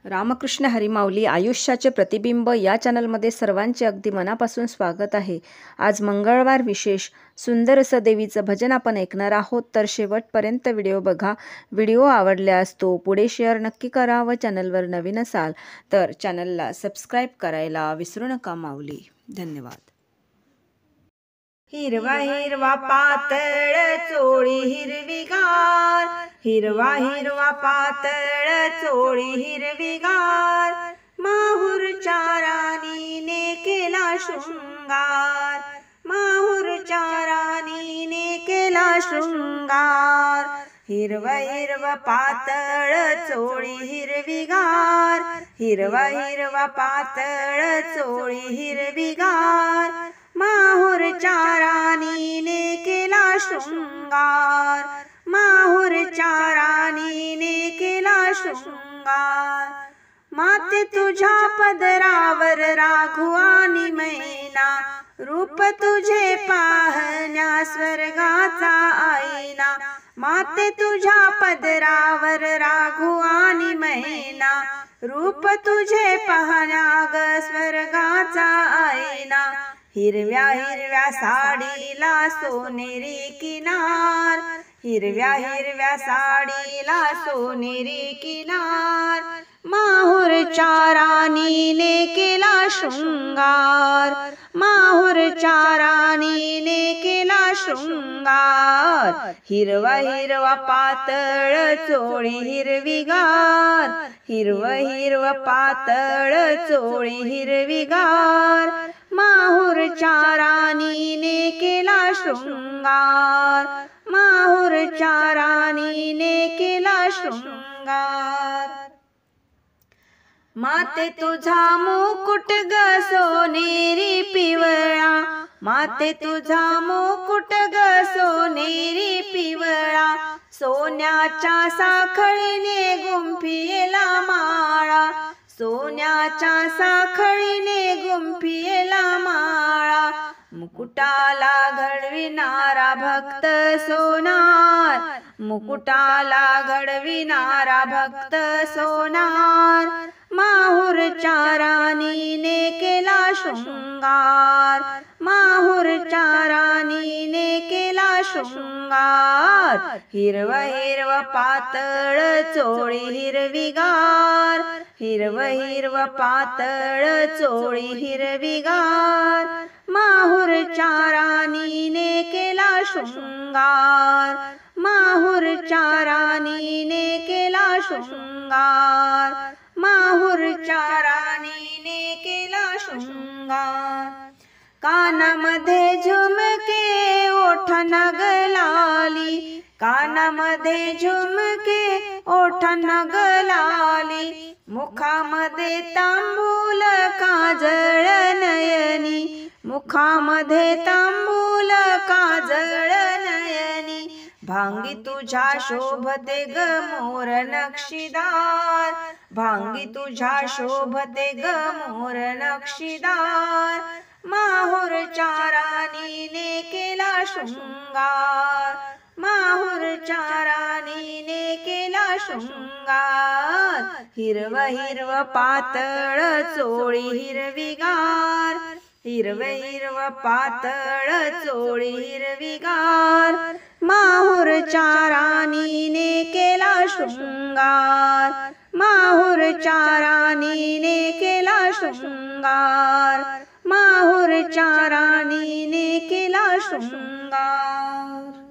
रामकृष्ण हरिमाऊली आयुष्याचे प्रतिबिंब या चॅनलमध्ये सर्वांचे अगदी मनापासून स्वागत आहे. आज मंगळवार विशेष सुंदर असं देवीचं भजन आपण ऐकणार आहोत, तर शेवटपर्यंत व्हिडिओ बघा. व्हिडिओ आवडल्यास तो पुढे शेअर नक्की करा व चॅनलवर नवीन असाल तर चॅनलला सबस्क्राईब करायला विसरू नका माऊली. धन्यवाद. हिरवा हिरवा पातळ चोळी हिरवीगार, हिरवा हिरवा पातळ चोळी हिरवीगार, माहूरच्या राणीने केला शृंगार, माहूरच्या राणीने केला शृंगार. हिरवा हिरवा पातळ चोळी हिरवीगार, हिरवा हिरवा पातळ चोळी हिरवीगार, माहूरच्या राणीने केला शृंगार, माहूरच्या राणीने केला शृंगार. माते तुझ्या पदरावर राघू आणि मैना, रूप तुझे पाहण्या स्वर्गाचा आईना. माते तुझ्या पदरावर राघू आणि मैना, रूप तुझे पाहण्या ग स्वर्गाचा आईना. हिरव्या हिरव्या साडीला सोनेरी किनार, हिरव्या हिरव्या साडीला सोनेरी किनार, माहूरच्या राणीने केला शृंगार, माहूरच्या राणीने केला शृंगार. हिरवा हिरवा पातळ चोळी हिरवीगार, हिरवा हिरवा पातळ चोळी हिरवीगार, माहूरच्या राणीने केला शृंगार, माहूरच्या राणीने केला शृंगार. माते तुझा मुकुट ग सोनेरी पिवळा, माते तुझा मुकुट ग सोनेरी पिवळा, सोन्याच्या साखळीने गुंफिला माळा, सोन्याच्या साखळीने गुंफिला माळा. मुकुटाला घडविणारा भक्त सोनार, मुकुटाला घडविणारा भक्त सोनार, माहूरच्या राणीने केला शृंगार, माहूरच्या राणीने केला शृंगार. हिरवा हिरवा पातळ चोळी हिरवीगार, हिरवा हिरवा पातळ चोळी हिरवीगार, माहूरच्या राणीने केला शृंगार, माहूरच्या राणीने केला शृंगार, माहूरच्या राणीने केला शृंगार. कानामध्ये झुमके ओठांना गलाली, कानामध्ये झुमके ओठांना गलाली, मुखामध्ये तांबूल काजळ नयनी, मुखामध्ये तांबूल काजळ नयनी. भांगी तुझ्या शोभते ग मोर नक्षीदार, भांगी तुझ्या शोभते ग मोर नक्षीदार, माहूरच्या राणीने केला शृंगार, माहूरच्या राणीने केला शृंगार. हिरवा हिरवा पातळ चोळी हिरवीगार, हिरवा हिरवा पातळ चोळी हिरवीगार, माहूरच्या राणीने केला शृंगार, माहूरच्या राणीने केला शृंगार, माहूरच्या राणीने केला शृंगार.